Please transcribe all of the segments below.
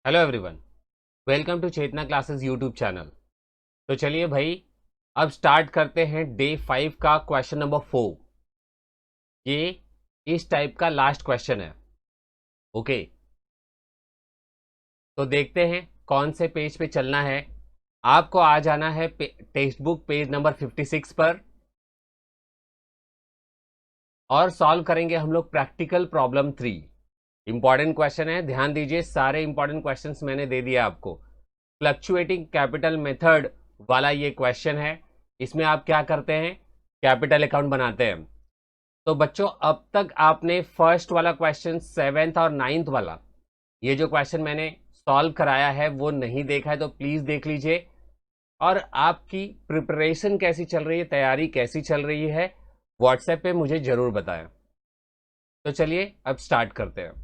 Hello everyone, welcome to Chetna classes YouTube channel. तो चलिए भाई, अब स्टार्ट करते हैं डे 5 का क्वेश्चन नंबर 4। ये इस टाइप का लास्ट क्वेश्चन है। ओके, तो देखते हैं कौन से पेज पे चलना है। आपको आ जाना है टेक्स्ट बुक पेज नंबर 56 पर और सॉल्व करेंगे हम लोग प्रैक्टिकल प्रॉब्लम 3। इंपॉर्टेंट क्वेश्चन है, ध्यान दीजिए। सारे इंपॉर्टेंट क्वेश्चंस मैंने दे दिया आपको। फ्लक्चुएटिंग कैपिटल मेथड वाला ये क्वेश्चन है। इसमें आप क्या करते हैं, कैपिटल अकाउंट बनाते हैं। तो बच्चों, अब तक आपने फर्स्ट वाला क्वेश्चन, सेवेंथ और नाइन्थ वाला, ये जो क्वेश्चन मैंने सॉल्व कराया है वो नहीं देखा है तो प्लीज देख लीजिए। और आपकी प्रिपरेशन कैसी चल रही है, तैयारी कैसी चल रही है, व्हाट्सएप पे मुझे जरूर बताएं। तो चलिए अब स्टार्ट करते हैं।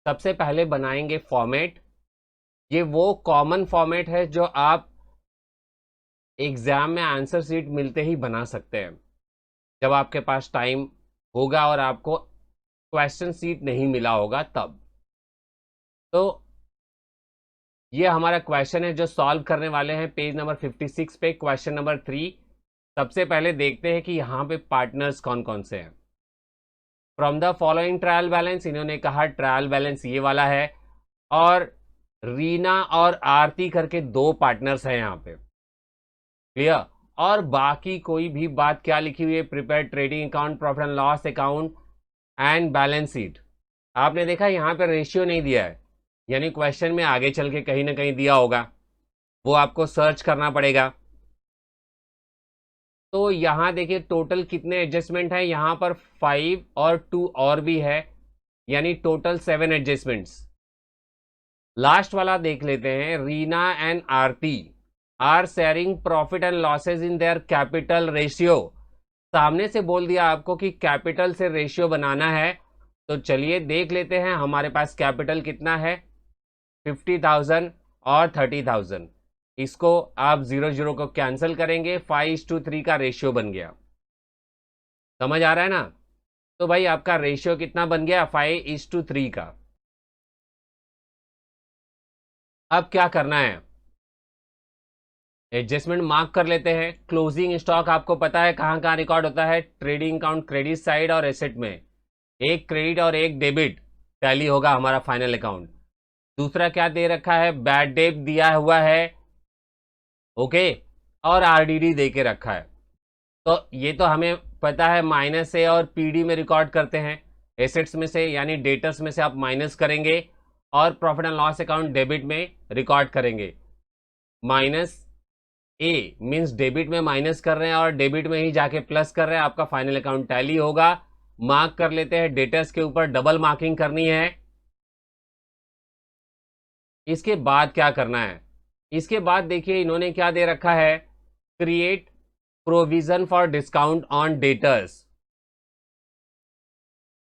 सबसे पहले बनाएंगे फॉर्मेट। ये वो कॉमन फॉर्मेट है जो आप एग्जाम में आंसर शीट मिलते ही बना सकते हैं, जब आपके पास टाइम होगा और आपको क्वेश्चन शीट नहीं मिला होगा तब। तो ये हमारा क्वेश्चन है जो सॉल्व करने वाले हैं पेज नंबर 56 पे, क्वेश्चन नंबर 3। सबसे पहले देखते हैं कि यहाँ पे पार्टनर्स कौन कौन से हैं। From the following trial balance, इन्होंने कहा ट्रायल बैलेंस ये वाला है, और रीना और आरती करके दो पार्टनर्स हैं यहाँ पे। क्लियर। और बाकी कोई भी बात क्या लिखी हुई है, prepare trading account, profit and loss account and balance sheet. आपने देखा यहाँ पे रेशियो नहीं दिया है, यानी क्वेश्चन में आगे चल के कहीं ना कहीं दिया होगा, वो आपको सर्च करना पड़ेगा। तो यहाँ देखिए टोटल कितने एडजस्टमेंट है, यहाँ पर 5 और 2 और भी है, यानी टोटल 7 एडजस्टमेंट्स। लास्ट वाला देख लेते हैं, Reena and Aarti are sharing profit and losses in their capital ratio. सामने से बोल दिया आपको कि कैपिटल से रेशियो बनाना है। तो चलिए देख लेते हैं हमारे पास कैपिटल कितना है, 50,000 और 30,000। इसको आप 0 0 को कैंसिल करेंगे, 5:3 का रेशियो बन गया। समझ आ रहा है ना। तो भाई आपका रेशियो कितना बन गया, 5:3 का। अब क्या करना है, एडजस्टमेंट मार्क कर लेते हैं। क्लोजिंग स्टॉक आपको पता है कहां कहां रिकॉर्ड होता है, ट्रेडिंग अकाउंट क्रेडिट साइड और एसेट में। एक क्रेडिट और एक डेबिट टैली होगा हमारा फाइनल अकाउंट। दूसरा क्या दे रखा है, बैड डेट दिया हुआ है। ओके, और आरडीडी दे के रखा है। तो ये तो हमें पता है, माइनस ए और पीडी में रिकॉर्ड करते हैं, एसेट्स में से यानी डेटर्स में से आप माइनस करेंगे, और profit and loss account debit में रिकॉर्ड करेंगे। माइनस ए मींस डेबिट में माइनस कर रहे हैं और डेबिट में ही जाके प्लस कर रहे हैं, आपका फाइनल अकाउंट टैली होगा। मार्क कर लेते हैं, डेटर्स के ऊपर डबल मार्किंग करनी है। इसके बाद क्या करना है, इसके बाद देखिए इन्होंने क्या दे रखा है, create provision for discount on debtors.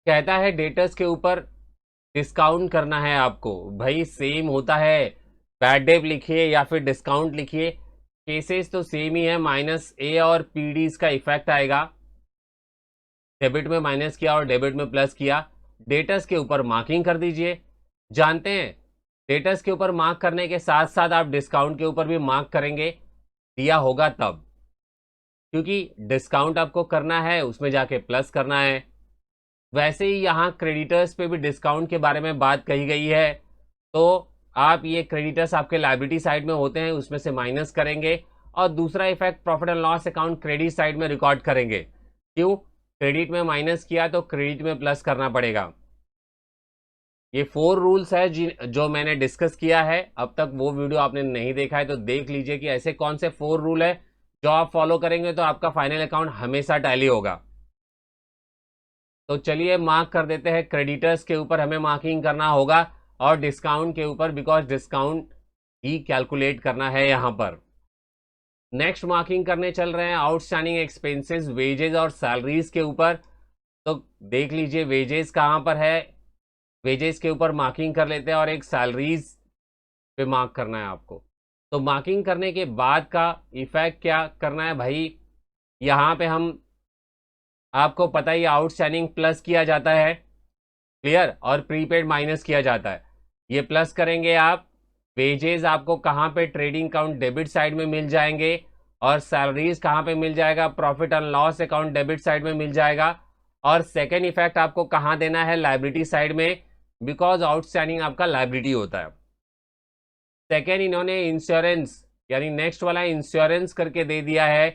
कहता है डेटर्स के ऊपर डिस्काउंट करना है आपको। भाई सेम होता है, बैड डेट लिखिए या फिर डिस्काउंट लिखिए, केसेस तो सेम ही है। माइनस ए और पीडी का इफेक्ट आएगा, डेबिट में माइनस किया और डेबिट में प्लस किया। डेटर्स के ऊपर मार्किंग कर दीजिए। जानते हैं, डेटर्स के ऊपर मार्क करने के साथ साथ आप डिस्काउंट के ऊपर भी मार्क करेंगे, दिया होगा तब, क्योंकि डिस्काउंट आपको करना है उसमें जाके प्लस करना है। वैसे ही यहाँ क्रेडिटर्स पे भी डिस्काउंट के बारे में बात कही गई है, तो आप ये क्रेडिटर्स आपके लायबिलिटी साइड में होते हैं, उसमें से माइनस करेंगे, और दूसरा effect profit and loss account credit side में रिकॉर्ड करेंगे। क्यों, क्रेडिट में माइनस किया तो क्रेडिट में प्लस करना पड़ेगा। ये 4 रूल्स है जो मैंने डिस्कस किया है। अब तक वो वीडियो आपने नहीं देखा है तो देख लीजिए कि ऐसे कौन से 4 रूल है जो आप फॉलो करेंगे तो आपका फाइनल अकाउंट हमेशा टैली होगा। तो चलिए मार्क कर देते हैं, क्रेडिटर्स के ऊपर हमें मार्किंग करना होगा और डिस्काउंट के ऊपर, बिकॉज डिस्काउंट ही कैलकुलेट करना है यहां पर। नेक्स्ट मार्किंग करने चल रहे हैं आउटस्टैंडिंग एक्सपेंसेस, वेजेस और सैलरीज के ऊपर। तो देख लीजिए वेजेस कहां पर है, वेजेस के ऊपर मार्किंग कर लेते हैं, और एक सैलरीज पे मार्क करना है आपको। तो मार्किंग करने के बाद का इफेक्ट क्या करना है भाई, यहाँ पे हम, आपको पता ही आउटस्टैंडिंग प्लस किया जाता है, क्लियर, और प्रीपेड माइनस किया जाता है। ये प्लस करेंगे आप, वेजेस आपको कहाँ पे, ट्रेडिंग अकाउंट डेबिट साइड में मिल जाएंगे, और सैलरीज कहाँ पे मिल जाएगा, profit and loss account debit side में मिल जाएगा। और सेकेंड इफेक्ट आपको कहाँ देना है, लाइबिलिटी साइड में, बिकॉज आउटस्टैंडिंग आपका लाइबिलिटी होता है। सेकेंड इन्होंने इंश्योरेंस यानी नेक्स्ट वाला इंश्योरेंस करके दे दिया है,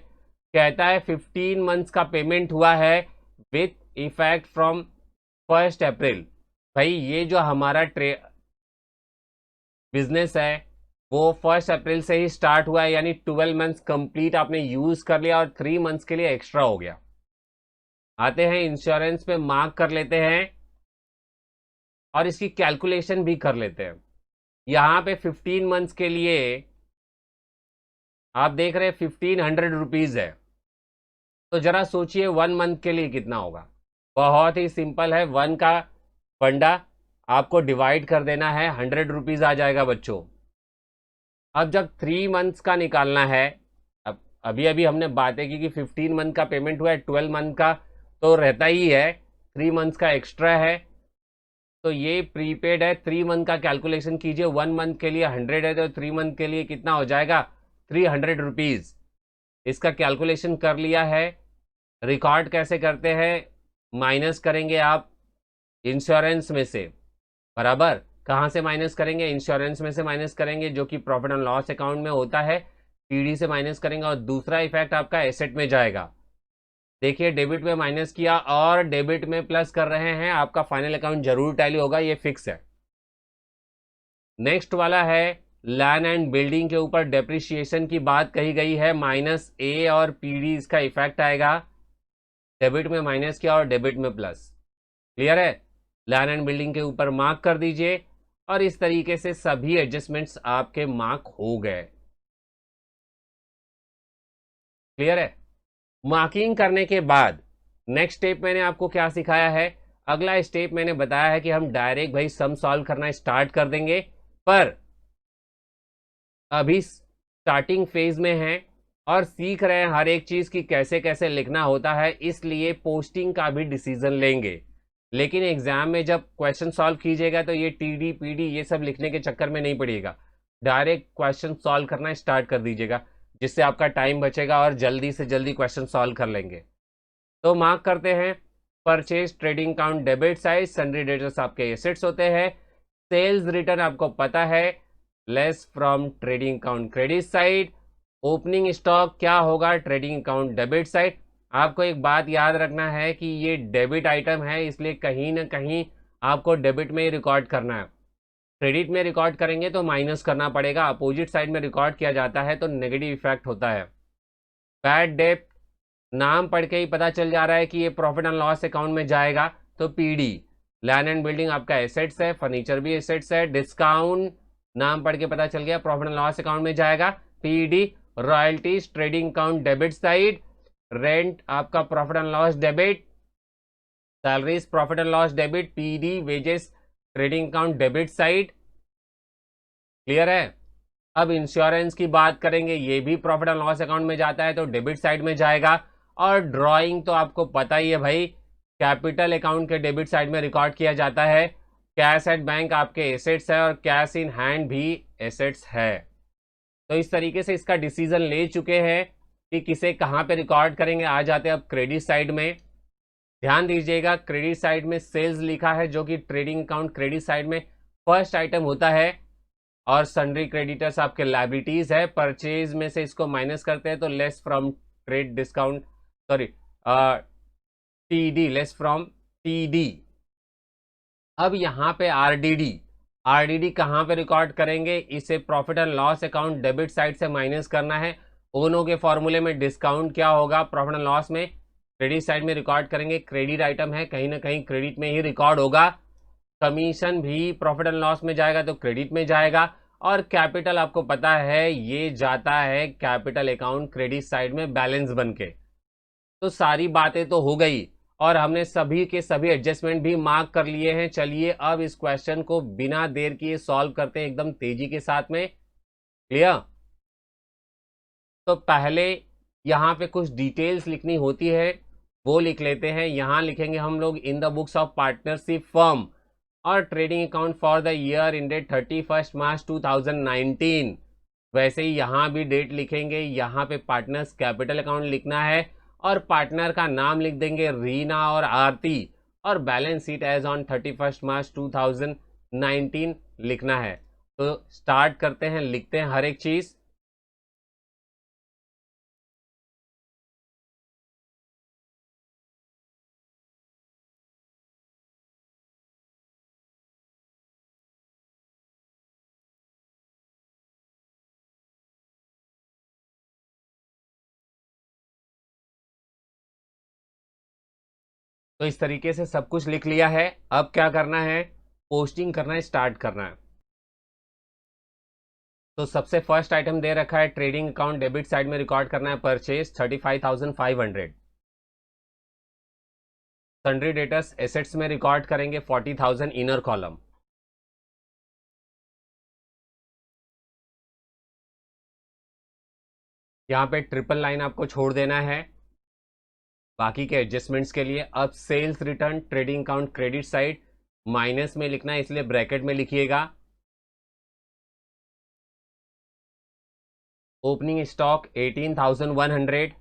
कहता है 15 मंथ्स का पेमेंट हुआ है विथ इफेक्ट फ्रॉम 1 अप्रैल। भाई ये जो हमारा बिजनेस है वो 1 अप्रैल से ही स्टार्ट हुआ है, यानी 12 मंथ्स कंप्लीट आपने यूज कर लिया और 3 मंथ्स के लिए एक्स्ट्रा हो गया। आते हैं इंश्योरेंस पे, मार्क कर लेते हैं और इसकी कैलकुलेशन भी कर लेते हैं। यहाँ पे 15 मंथ्स के लिए आप देख रहे हैं 1500 रुपीज है, तो जरा सोचिए 1 मंथ के लिए कितना होगा। बहुत ही सिंपल है, 1 का फंडा आपको डिवाइड कर देना है, 100 रुपीज आ जाएगा बच्चों। अब जब 3 मंथ्स का निकालना है, अब अभी अभी हमने बातें की कि 15 मंथ का पेमेंट हुआ है, 12 मंथ का तो रहता ही है, 3 मंथ्स का एक्स्ट्रा है, तो ये प्रीपेड है। 3 मंथ का कैलकुलेशन कीजिए, 1 मंथ के लिए 100 है तो 3 मंथ के लिए कितना हो जाएगा, 300 रुपीज। इसका कैलकुलेशन कर लिया है। रिकॉर्ड कैसे करते हैं, माइनस करेंगे आप इंश्योरेंस में से, बराबर। कहाँ से माइनस करेंगे, इंश्योरेंस में से माइनस करेंगे, जो कि प्रॉफिट एंड लॉस अकाउंट में होता है, पीडी से माइनस करेंगे, और दूसरा इफेक्ट आपका एसेट में जाएगा। देखिए डेबिट में माइनस किया और डेबिट में प्लस कर रहे हैं, आपका फाइनल अकाउंट जरूर टैली होगा, ये फिक्स है। नेक्स्ट वाला है लैंड एंड बिल्डिंग के ऊपर डेप्रिसिएशन की बात कही गई है, माइनस ए और पीडी इसका इफेक्ट आएगा। डेबिट में माइनस किया और डेबिट में प्लस, क्लियर है। लैंड एंड बिल्डिंग के ऊपर मार्क कर दीजिए और इस तरीके से सभी एडजस्टमेंट्स आपके मार्क हो गए, क्लियर है। मार्किंग करने के बाद नेक्स्ट स्टेप मैंने आपको क्या सिखाया है, अगला स्टेप मैंने बताया है कि हम डायरेक्ट भाई सम सॉल्व करना स्टार्ट कर देंगे, पर अभी स्टार्टिंग फेज में हैं और सीख रहे हैं हर एक चीज की कैसे कैसे लिखना होता है, इसलिए पोस्टिंग का भी डिसीजन लेंगे। लेकिन एग्जाम में जब क्वेश्चन सॉल्व कीजिएगा तो ये टीडी पीडी ये सब लिखने के चक्कर में नहीं पड़िएगा, डायरेक्ट क्वेश्चन सॉल्व करना स्टार्ट कर दीजिएगा, जिससे आपका टाइम बचेगा और जल्दी से जल्दी क्वेश्चन सॉल्व कर लेंगे। तो मार्क करते हैं, purchase trading account debit side, sundry debtors आपके एसेट्स होते हैं, सेल्स रिटर्न आपको पता है, less from trading account credit side, opening stock क्या होगा, ट्रेडिंग अकाउंट डेबिट साइड। आपको एक बात याद रखना है कि ये डेबिट आइटम है, इसलिए कहीं ना कहीं आपको डेबिट में ही रिकॉर्ड करना है। क्रेडिट में रिकॉर्ड करेंगे तो माइनस करना पड़ेगा, अपोजिट साइड में रिकॉर्ड किया जाता है तो नेगेटिव इफेक्ट होता है। बैड डेट नाम पढ़ के ही पता चल जा रहा है कि ये प्रॉफिट एंड लॉस अकाउंट में जाएगा, तो पीडी। लैंड एंड बिल्डिंग आपका एसेट्स है, फर्नीचर भी एसेट्स है। डिस्काउंट नाम पढ़ के पता चल गया प्रॉफिट एंड लॉस अकाउंट में जाएगा, PD. Royalties trading account debit side, rent आपका profit and loss debit, salaries profit and loss debit, PD. Wages trading account debit side, clear है। अब इंश्योरेंस की बात करेंगे, ये भी प्रॉफिट एंड लॉस अकाउंट में जाता है तो डेबिट साइड में जाएगा। और ड्राइंग तो आपको पता ही है भाई, कैपिटल अकाउंट के डेबिट साइड में रिकॉर्ड किया जाता है। कैश एट बैंक आपके एसेट्स है और कैश इन हैंड भी एसेट्स है। तो इस तरीके से इसका डिसीजन ले चुके हैं कि किसे कहाँ पे रिकॉर्ड करेंगे। आ जाते हैं अब क्रेडिट साइड में, ध्यान दीजिएगा क्रेडिट साइड में सेल्स लिखा है, जो कि ट्रेडिंग अकाउंट क्रेडिट साइड में फर्स्ट आइटम होता है, और सन्ड्री क्रेडिटर्स आपके लायबिलिटीज है। परचेज में से इसको माइनस करते हैं तो less from trade discount, sorry TD, less from TD. अब यहाँ पे आरडीडी, आरडीडी कहाँ पे रिकॉर्ड करेंगे, इसे profit and loss account debit side से माइनस करना है। ओनो के फॉर्मूले में डिस्काउंट क्या होगा, प्रॉफिट एंड लॉस में क्रेडिट साइड में रिकॉर्ड करेंगे, क्रेडिट आइटम है, कहीं ना कहीं क्रेडिट में ही रिकॉर्ड होगा। कमीशन भी प्रॉफिट एंड लॉस में जाएगा तो क्रेडिट में जाएगा। और कैपिटल आपको पता है ये जाता है कैपिटल अकाउंट क्रेडिट साइड में बैलेंस बन के। तो सारी बातें तो हो गई और हमने सभी के सभी एडजस्टमेंट भी मार्क कर लिए हैं। चलिए अब इस क्वेश्चन को बिना देर किए सॉल्व करते हैं एकदम तेजी के साथ में, क्लियर। तो पहले यहाँ पे कुछ डिटेल्स लिखनी होती है, वो लिख लेते हैं। यहाँ लिखेंगे हम लोग, in the books of partnership firm और trading account for the year ended 31 March 2019। वैसे ही यहाँ भी डेट लिखेंगे, यहाँ पे पार्टनर्स कैपिटल अकाउंट लिखना है और पार्टनर का नाम लिख देंगे रीना और आरती, और balance sheet as on 31 March 2019 लिखना है। तो स्टार्ट करते हैं, लिखते हैं हर एक चीज। तो इस तरीके से सब कुछ लिख लिया है। अब क्या करना है, पोस्टिंग करना है, स्टार्ट करना है। तो सबसे फर्स्ट आइटम दे रखा है ट्रेडिंग अकाउंट डेबिट साइड में रिकॉर्ड करना है परचेज 35,500। सन्ड्री डेटर्स एसेट्स में रिकॉर्ड करेंगे 40,000 इनर कॉलम। यहाँ पे ट्रिपल लाइन आपको छोड़ देना है बाकी के एडजस्टमेंट्स के लिए। अब sales return trading account credit side minus में लिखना है, इसलिए ब्रैकेट में लिखिएगा। Opening stock 18,100।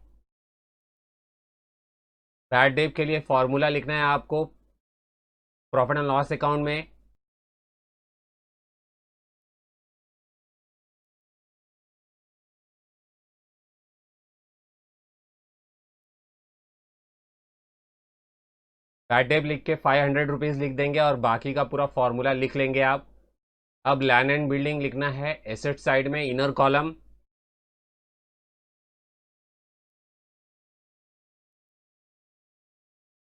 बैड डेट के लिए फॉर्मूला लिखना है आपको प्रॉफिट एंड लॉस अकाउंट में। बैड डेट लिख के 500 रुपीज़ लिख देंगे और बाकी का पूरा फॉर्मूला लिख लेंगे आप। अब लैंड एंड बिल्डिंग लिखना है एसेट साइड में इनर कॉलम।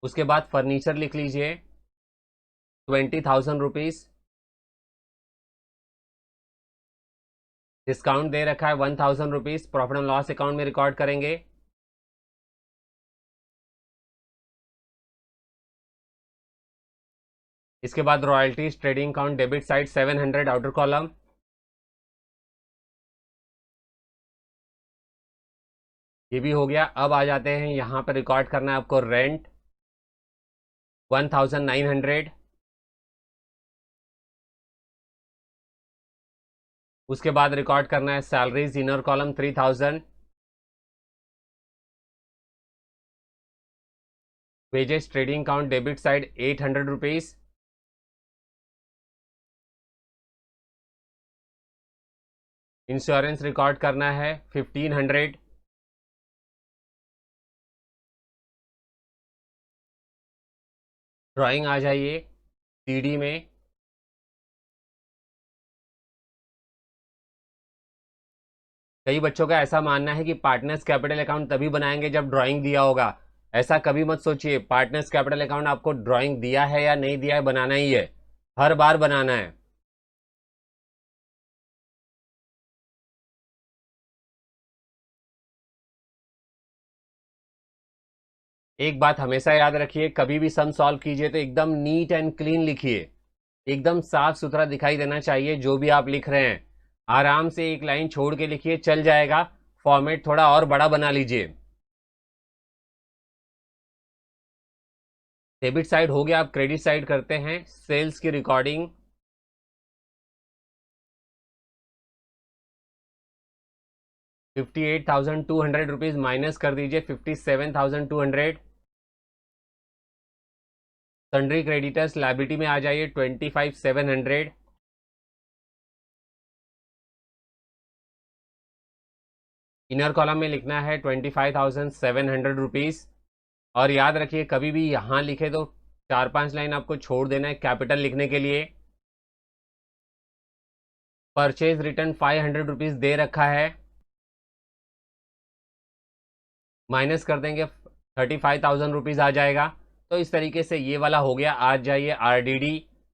उसके बाद फर्नीचर लिख लीजिए 20,000 रुपीज़। डिस्काउंट दे रखा है 1,000 rupees, profit and loss account में रिकॉर्ड करेंगे। इसके बाद royalties trading account debit side 700 outer column. ये भी हो गया। अब आ जाते हैं यहाँ पर रिकॉर्ड करना है आपको रेंट 1,900। उसके बाद रिकॉर्ड करना है salaries inner column 3,000। Wages trading account debit side 800 rupees. Insurance record करना है 1,500। ड्राइंग आ जाइए सीडी में। कई बच्चों का ऐसा मानना है कि पार्टनर्स कैपिटल अकाउंट तभी बनाएंगे जब ड्राइंग दिया होगा। ऐसा कभी मत सोचिए। पार्टनर्स कैपिटल अकाउंट आपको ड्राइंग दिया है या नहीं दिया है, बनाना ही है, हर बार बनाना है। एक बात हमेशा याद रखिए, कभी भी सम सॉल्व कीजिए तो एकदम नीट एंड क्लीन लिखिए, एकदम साफ सुथरा दिखाई देना चाहिए जो भी आप लिख रहे हैं। आराम से एक लाइन छोड़ के लिखिए, चल जाएगा। फॉर्मेट थोड़ा और बड़ा बना लीजिए। डेबिट साइड हो गया, अब क्रेडिट साइड करते हैं। सेल्स की रिकॉर्डिंग 58,200 रुपीज माइनस कर दीजिए 57,200। सन्ड्री क्रेडिटर्स लायबिलिटी में आ जाइए 25,700। इनर कॉलम में लिखना है 25,700 रुपीज़। और याद रखिए कभी भी यहाँ लिखे तो 4-5 लाइन आपको छोड़ देना है कैपिटल लिखने के लिए। परचेज रिटर्न 500 रुपीज़ दे रखा है, माइनस कर देंगे 35,000 रुपीज़ आ जाएगा। तो इस तरीके से ये वाला हो गया। आज जाइए RDD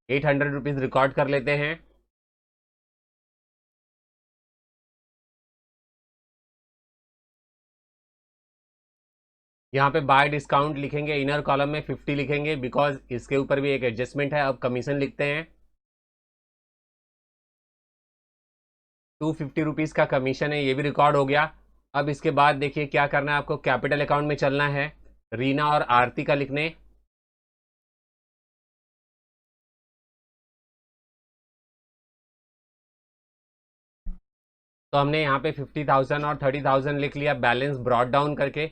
800 रुपीज़ रिकॉर्ड कर लेते हैं। यहाँ पे बाय डिस्काउंट लिखेंगे, इनर कॉलम में 50 लिखेंगे बिकॉज इसके ऊपर भी एक एडजस्टमेंट है। अब कमीशन लिखते हैं 250 रुपीज़ का कमीशन है, ये भी रिकॉर्ड हो गया। अब इसके बाद देखिए क्या करना है आपको, कैपिटल अकाउंट में चलना है, रीना और आरती का लिखने। तो हमने यहाँ पे 50,000 और 30,000 लिख लिया, बैलेंस ब्रॉट डाउन करके।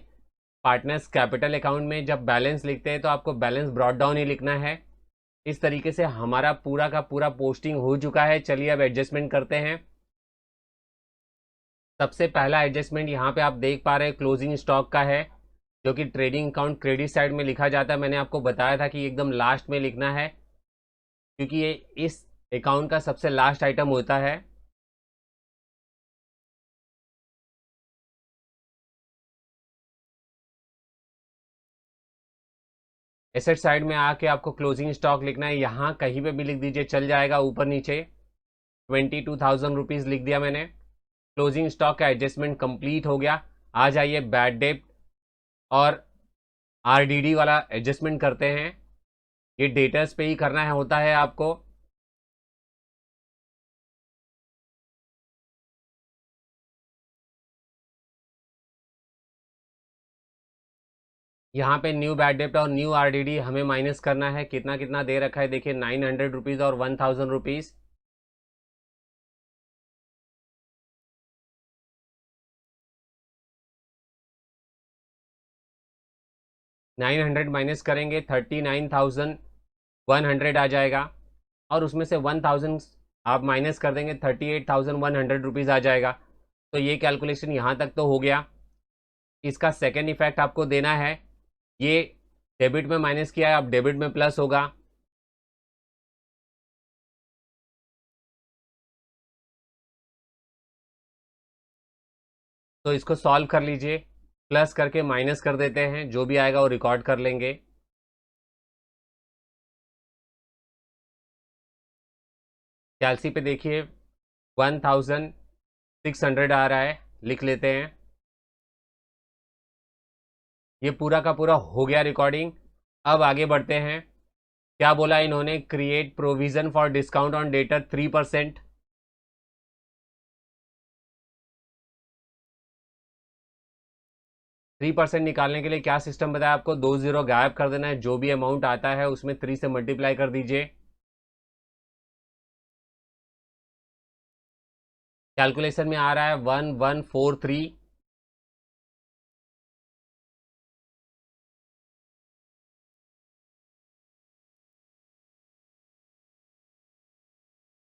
पार्टनर्स कैपिटल अकाउंट में जब बैलेंस लिखते हैं तो आपको बैलेंस ब्रॉट डाउन ही लिखना है। इस तरीके से हमारा पूरा का पूरा पोस्टिंग हो चुका है। चलिए अब एडजस्टमेंट करते हैं। सबसे पहला एडजस्टमेंट यहाँ पे आप देख पा रहे हैं क्लोजिंग स्टॉक का है, जो कि ट्रेडिंग अकाउंट क्रेडिट साइड में लिखा जाता है। मैंने आपको बताया था कि एकदम लास्ट में लिखना है, क्योंकि ये इस अकाउंट का सबसे लास्ट आइटम होता है। एसेट साइड में आके आपको क्लोजिंग स्टॉक लिखना है, यहाँ कहीं पे भी लिख दीजिए, चल जाएगा, ऊपर नीचे। 22,000 रुपीज़ लिख दिया मैंने। क्लोजिंग स्टॉक का एडजस्टमेंट कंप्लीट हो गया। आ जाइए बैड डेट और आरडीडी वाला एडजस्टमेंट करते हैं। ये डेटर्स पे ही करना है, होता है आपको। यहाँ पे न्यू बैड डेट और न्यू आरडीडी हमें माइनस करना है। कितना कितना दे रखा है देखिए, 900 रुपीज़ और 1,000 रुपीज़। $900 माइनस करेंगे, 39,100 आ जाएगा। और उसमें से 1,000 आप माइनस कर देंगे, 38,100 रुपीज़ आ जाएगा। तो ये कैलकुलेशन यहाँ तक तो हो गया। इसका सेकेंड इफेक्ट आपको देना है। ये डेबिट में माइनस किया है, अब डेबिट में प्लस होगा। तो इसको सॉल्व कर लीजिए, प्लस करके माइनस कर देते हैं, जो भी आएगा वो रिकॉर्ड कर लेंगे। कैलसी पे देखिए 1,600 आ रहा है, लिख लेते हैं। ये पूरा का पूरा हो गया रिकॉर्डिंग। अब आगे बढ़ते हैं। क्या बोला इन्होंने, create provision for discount on debtor 3%। 3% निकालने के लिए क्या सिस्टम बताया आपको, 2 जीरो गायब कर देना है, जो भी अमाउंट आता है उसमें 3 से मल्टीप्लाई कर दीजिए। कैलकुलेशन में आ रहा है 1143।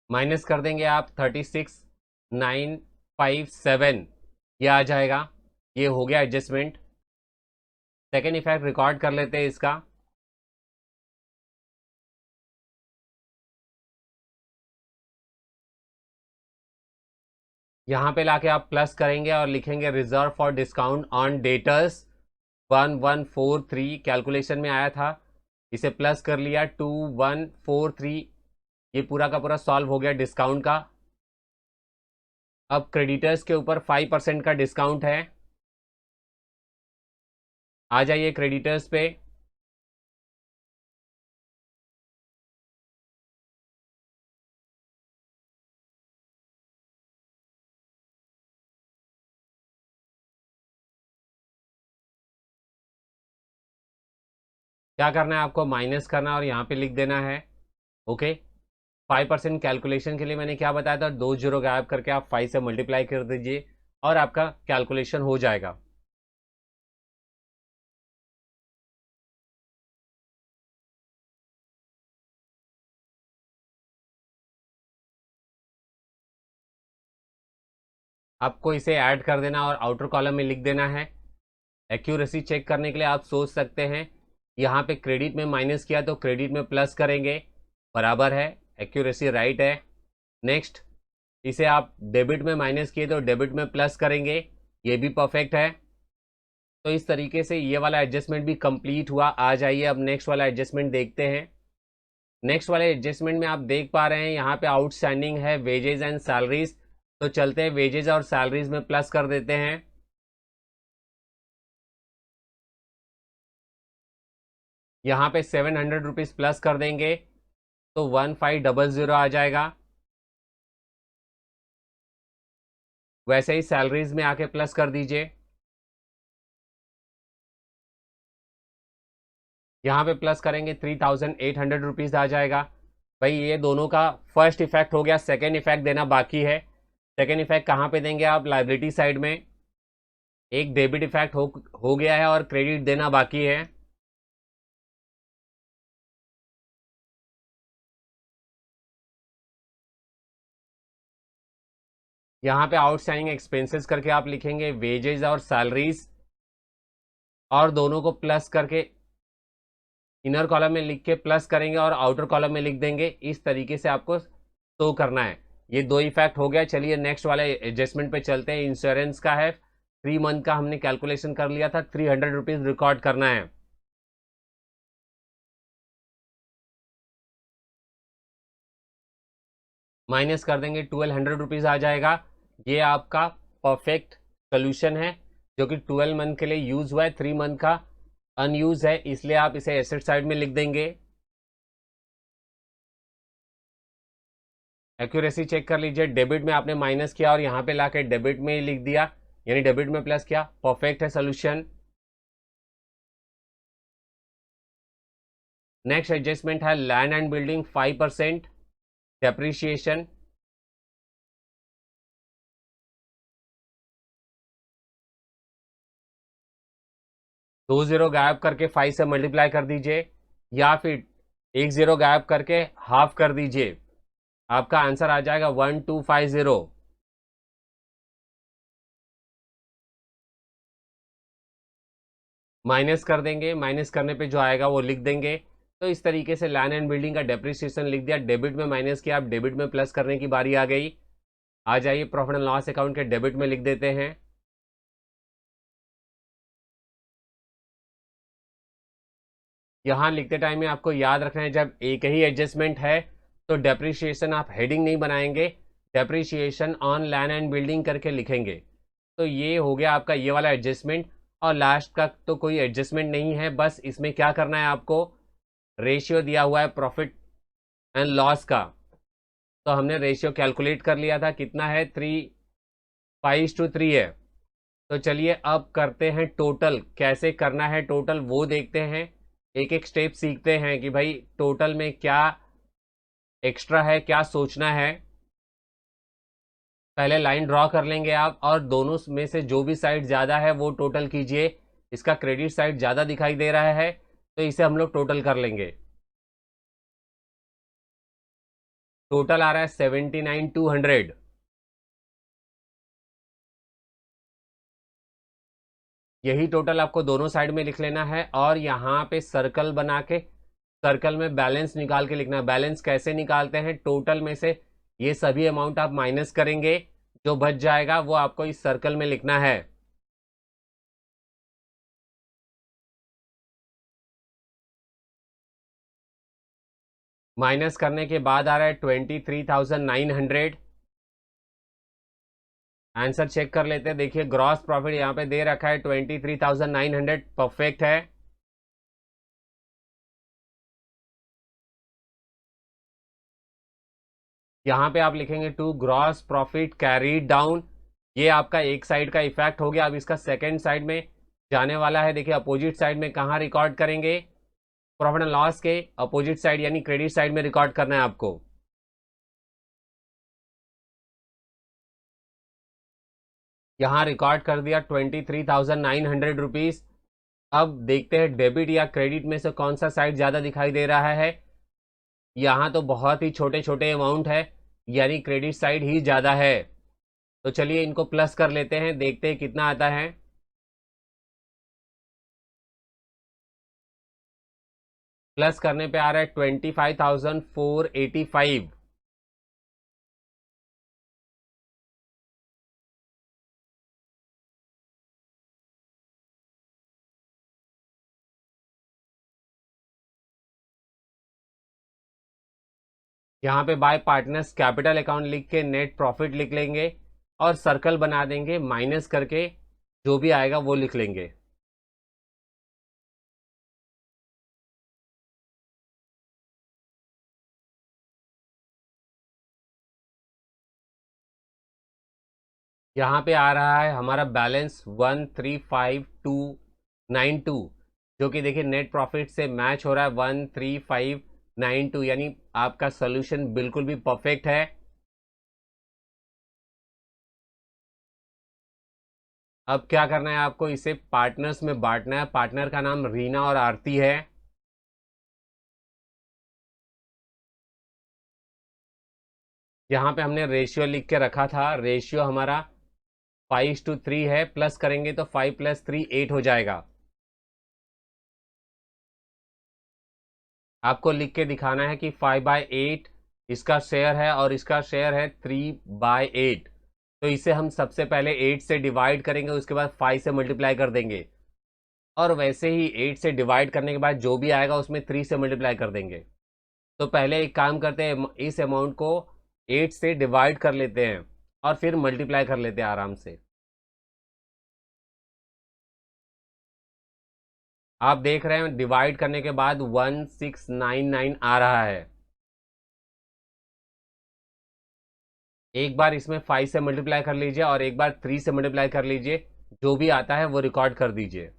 माइनस कर देंगे आप 36,957, ये आ जाएगा। ये हो गया एडजस्टमेंट। सेकेंड इफेक्ट रिकॉर्ड कर लेते हैं इसका। यहाँ पे लाके आप प्लस करेंगे और लिखेंगे reserve for discount on debtors 1143। Calculation में आया था, इसे प्लस कर लिया 2143। ये पूरा का पूरा सॉल्व हो गया डिस्काउंट का। अब क्रेडिटर्स के ऊपर 5% का डिस्काउंट है। आ जाइए क्रेडिटर्स पे। क्या करना है आपको, माइनस करना है और यहाँ पे लिख देना है। ओके, 5% कैलकुलेशन के लिए मैंने क्या बताया था, 2 जीरो गायब करके आप 5 से मल्टीप्लाई कर दीजिए और आपका कैलकुलेशन हो जाएगा। आपको इसे ऐड कर देना और आउटर कॉलम में लिख देना है। एक्यूरेसी चेक करने के लिए आप सोच सकते हैं, यहाँ पे क्रेडिट में माइनस किया तो क्रेडिट में प्लस करेंगे, बराबर है, एक्यूरेसी राइट है। नेक्स्ट, इसे आप डेबिट में माइनस किए तो डेबिट में प्लस करेंगे, ये भी परफेक्ट है। तो इस तरीके से ये वाला एडजस्टमेंट भी कंप्लीट हुआ। आ जाइए अब नेक्स्ट वाला एडजस्टमेंट देखते हैं। नेक्स्ट वाले एडजस्टमेंट में आप देख पा रहे हैं यहाँ पे आउटस्टैंडिंग है वेजेज एंड सैलरीज। तो चलते हैं वेजेज और सैलरीज में प्लस कर देते हैं। यहाँ पे 700 रुपीज़ प्लस कर देंगे तो 1500 आ जाएगा। वैसे ही सैलरीज में आके प्लस कर दीजिए। यहाँ पे प्लस करेंगे 3,800 रुपीज़ आ जाएगा। भाई ये दोनों का फर्स्ट इफेक्ट हो गया, सेकेंड इफेक्ट देना बाकी है। सेकेंड इफेक्ट कहाँ पे देंगे आप? लाइबिलिटी साइड में। एक डेबिट इफेक्ट हो गया है और क्रेडिट देना बाकी है। यहाँ पे आउटस्टैंडिंग एक्सपेंसेस करके आप लिखेंगे वेजेस और सैलरीज, और दोनों को प्लस करके इनर कॉलम में लिख के प्लस करेंगे और आउटर कॉलम में लिख देंगे। इस तरीके से आपको शो करना है। ये दो इफेक्ट हो गया। चलिए नेक्स्ट वाले एडजस्टमेंट पे चलते हैं। इंश्योरेंस का है 3 मंथ का, हमने कैलकुलेशन कर लिया था, 300 रुपीज रिकॉर्ड करना है। माइनस कर देंगे, 1200 रुपीज आ जाएगा। ये आपका परफेक्ट सोल्यूशन है जो कि 12 मंथ के लिए यूज हुआ है, 3 मंथ का अनयूज है, इसलिए आप इसे एसेट साइड में लिख देंगे। एक्यूरेसी चेक कर लीजिए। डेबिट में आपने माइनस किया और यहाँ पे लाके डेबिट में ही लिख दिया, यानी डेबिट में प्लस किया। परफेक्ट है सोल्यूशन। नेक्स्ट एडजस्टमेंट है लैंड एंड बिल्डिंग 5% डेप्रिशिएशन। दो जीरो गायब करके 5 से मल्टीप्लाई कर दीजिए, या फिर एक जीरो गायब करके हाफ कर दीजिए। आपका आंसर आ जाएगा 1250। माइनस कर देंगे, माइनस करने पे जो आएगा वो लिख देंगे। तो इस तरीके से लैंड एंड बिल्डिंग का डेप्रिसिएशन लिख दिया। डेबिट में माइनस किया, अब डेबिट में प्लस करने की बारी आ गई। आ जाइए प्रॉफिट एंड लॉस अकाउंट के डेबिट में लिख देते हैं। यहाँ लिखते टाइम में आपको याद रखना है, जब एक ही एडजस्टमेंट है तो डेप्रिसिएशन आप हेडिंग नहीं बनाएंगे, depreciation on land and building करके लिखेंगे। तो ये हो गया आपका ये वाला एडजस्टमेंट। और लास्ट का तो कोई एडजस्टमेंट नहीं है, बस इसमें क्या करना है आपको, रेशियो दिया हुआ है प्रॉफिट एंड लॉस का। तो हमने रेशियो कैलकुलेट कर लिया था, कितना है, 3:5 है। तो चलिए अब करते हैं टोटल। कैसे करना है टोटल वो देखते हैं, एक एक स्टेप सीखते हैं कि भाई टोटल में क्या एक्स्ट्रा है, क्या सोचना है। पहले लाइन ड्रॉ कर लेंगे आप, और दोनों में से जो भी साइड ज़्यादा है वो टोटल कीजिए। इसका क्रेडिट साइड ज़्यादा दिखाई दे रहा है तो इसे हम लोग टोटल कर लेंगे। टोटल आ रहा है 79,200। यही टोटल आपको दोनों साइड में लिख लेना है, और यहाँ पे सर्कल बना के सर्कल में बैलेंस निकाल के लिखना है। बैलेंस कैसे निकालते हैं, टोटल में से ये सभी अमाउंट आप माइनस करेंगे, जो बच जाएगा वो आपको इस सर्कल में लिखना है। माइनस करने के बाद आ रहा है 23,900। आंसर चेक कर लेते हैं। देखिए ग्रॉस प्रॉफिट यहाँ पे दे रखा है 23,900, परफेक्ट है। यहाँ पे आप लिखेंगे to gross profit carried down. ये आपका एक साइड का इफेक्ट हो गया। अब इसका सेकेंड साइड में जाने वाला है। देखिए अपोजिट साइड में कहाँ रिकॉर्ड करेंगे, प्रॉफिट एंड लॉस के अपोजिट साइड यानी क्रेडिट साइड में रिकॉर्ड करना है आपको। यहाँ रिकॉर्ड कर दिया 23,900 रुपीज। अब देखते हैं डेबिट या क्रेडिट में से कौन सा साइड ज़्यादा दिखाई दे रहा है। यहाँ तो बहुत ही छोटे छोटे अमाउंट है, यानी क्रेडिट साइड ही ज़्यादा है। तो चलिए इनको प्लस कर लेते हैं, देखते हैं कितना आता है। प्लस करने पे आ रहा है 25,485। यहाँ पे बाय पार्टनर्स कैपिटल अकाउंट लिख के नेट प्रॉफिट लिख लेंगे, और सर्कल बना देंगे, माइनस करके जो भी आएगा वो लिख लेंगे। यहाँ पे आ रहा है हमारा बैलेंस 135292, जो कि देखिए नेट प्रॉफिट से मैच हो रहा है 13592, यानी आपका सोल्यूशन बिल्कुल भी परफेक्ट है। अब क्या करना है आपको, इसे पार्टनर्स में बांटना है। पार्टनर का नाम रीना और आरती है। यहाँ पे हमने रेशियो लिख के रखा था, रेशियो हमारा 5:3 है। प्लस करेंगे तो 5 + 3 8 हो जाएगा। आपको लिख के दिखाना है कि 5/8 इसका शेयर है और इसका शेयर है 3/8। तो इसे हम सबसे पहले 8 से डिवाइड करेंगे, उसके बाद 5 से मल्टीप्लाई कर देंगे, और वैसे ही 8 से डिवाइड करने के बाद जो भी आएगा उसमें 3 से मल्टीप्लाई कर देंगे। तो पहले एक काम करते हैं, इस अमाउंट को 8 से डिवाइड कर लेते हैं और फिर मल्टीप्लाई कर लेते हैं आराम से। आप देख रहे हैं डिवाइड करने के बाद 1699 आ रहा है। एक बार इसमें 5 से मल्टीप्लाई कर लीजिए और एक बार 3 से मल्टीप्लाई कर लीजिए, जो भी आता है वो रिकॉर्ड कर दीजिए।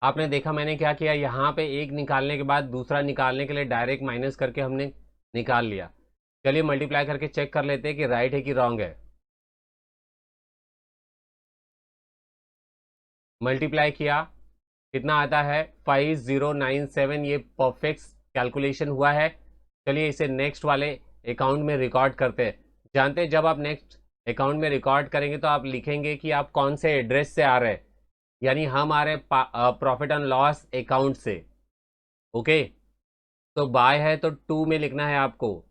आपने देखा मैंने क्या किया, यहाँ पे एक निकालने के बाद दूसरा निकालने के लिए डायरेक्ट माइनस करके हमने निकाल लिया। चलिए मल्टीप्लाई करके चेक कर लेते हैं कि राइट है कि रॉन्ग है। मल्टीप्लाई किया, कितना आता है 5097। ये परफेक्ट कैलकुलेशन हुआ है। चलिए इसे नेक्स्ट वाले अकाउंट में रिकॉर्ड करते हैं। जानते हैं जब आप नेक्स्ट अकाउंट में रिकॉर्ड करेंगे तो आप लिखेंगे कि आप कौन से एड्रेस से आ रहे हैं, यानी हम आ रहे प्रॉफिट एंड लॉस अकाउंट से। ओके, तो बाय है तो 2 में लिखना है आपको।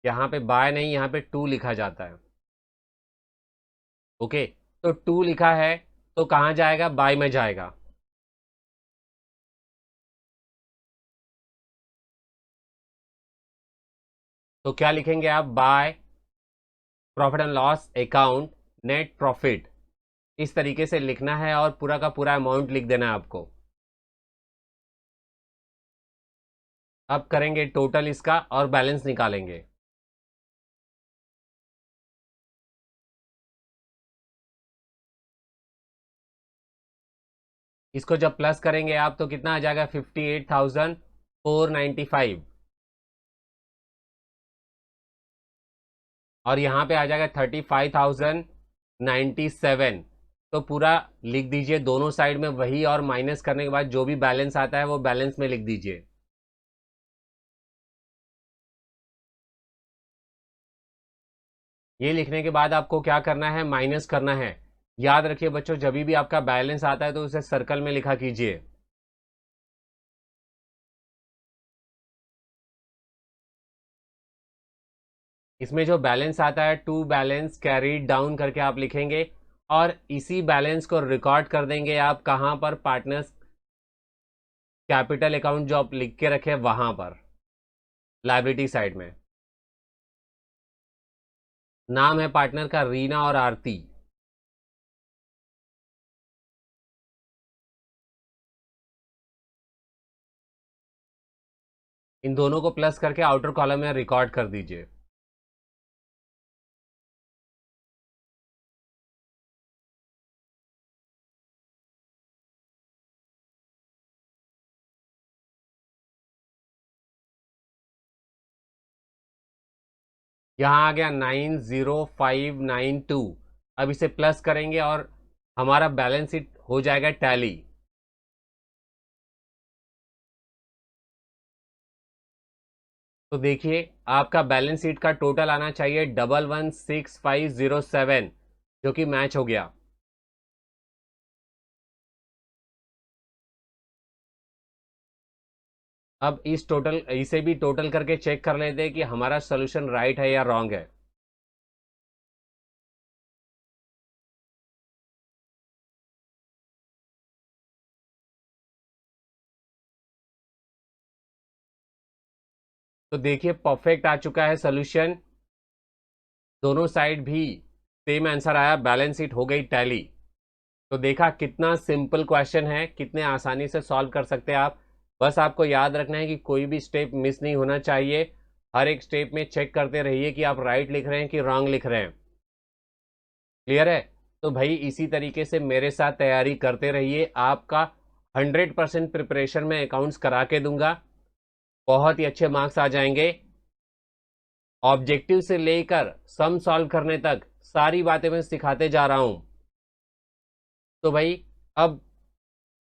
यहाँ पे बाय नहीं, यहाँ पे 2 लिखा जाता है। ओके, तो 2 लिखा है तो कहाँ जाएगा, बाय में जाएगा। तो क्या लिखेंगे आप, by profit and loss account net profit, इस तरीके से लिखना है और पूरा का पूरा अमाउंट लिख देना है आपको। अब करेंगे टोटल इसका और बैलेंस निकालेंगे। इसको जब प्लस करेंगे आप तो कितना आ जाएगा, 58,495। और यहाँ पे आ जाएगा 35,097। तो पूरा लिख दीजिए दोनों साइड में वही, और माइनस करने के बाद जो भी बैलेंस आता है वो बैलेंस में लिख दीजिए। ये लिखने के बाद आपको क्या करना है, माइनस करना है। याद रखिए बच्चों, जब भी आपका बैलेंस आता है तो उसे सर्कल में लिखा कीजिए। इसमें जो बैलेंस आता है, टू बैलेंस कैरीड डाउन करके आप लिखेंगे, और इसी बैलेंस को रिकॉर्ड कर देंगे आप कहाँ पर, पार्टनर्स कैपिटल अकाउंट जो आप लिख के रखे वहां पर, लाइबिलिटी साइड में। नाम है पार्टनर का रीना और आरती। इन दोनों को प्लस करके आउटर कॉलम में रिकॉर्ड कर दीजिए। यहाँ आ गया 90592। अब इसे प्लस करेंगे और हमारा बैलेंस शीट हो जाएगा टैली। तो देखिए आपका बैलेंस शीट का टोटल आना चाहिए 116507, जो कि मैच हो गया। अब इस टोटल, इसे भी टोटल करके चेक कर लेते हैं कि हमारा सोल्यूशन राइट है या रॉन्ग है। तो देखिए परफेक्ट आ चुका है सोल्यूशन, दोनों साइड भी सेम आंसर आया, बैलेंस शीट हो गई टैली। तो देखा कितना सिंपल क्वेश्चन है, कितने आसानी से सॉल्व कर सकते हैं आप। बस आपको याद रखना है कि कोई भी स्टेप मिस नहीं होना चाहिए। हर एक स्टेप में चेक करते रहिए कि आप राइट लिख रहे हैं कि रॉन्ग लिख रहे हैं। क्लियर है। तो भाई इसी तरीके से मेरे साथ तैयारी करते रहिए, आपका 100% प्रिपरेशन में अकाउंट्स करा के दूंगा, बहुत ही अच्छे मार्क्स आ जाएंगे। ऑब्जेक्टिव से लेकर सम सॉल्व करने तक सारी बातें मैं सिखाते जा रहा हूं। तो भाई अब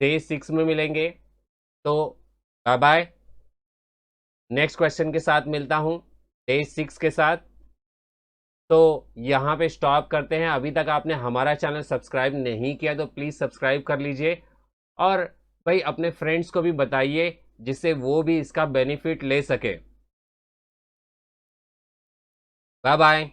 डे 6 में मिलेंगे, तो बाय बाय। नेक्स्ट क्वेश्चन के साथ मिलता हूं डे 6 के साथ। तो यहाँ पे स्टॉप करते हैं। अभी तक आपने हमारा चैनल सब्सक्राइब नहीं किया तो प्लीज़ सब्सक्राइब कर लीजिए, और भाई अपने फ्रेंड्स को भी बताइए जिससे वो भी इसका बेनिफिट ले सके। Bye bye.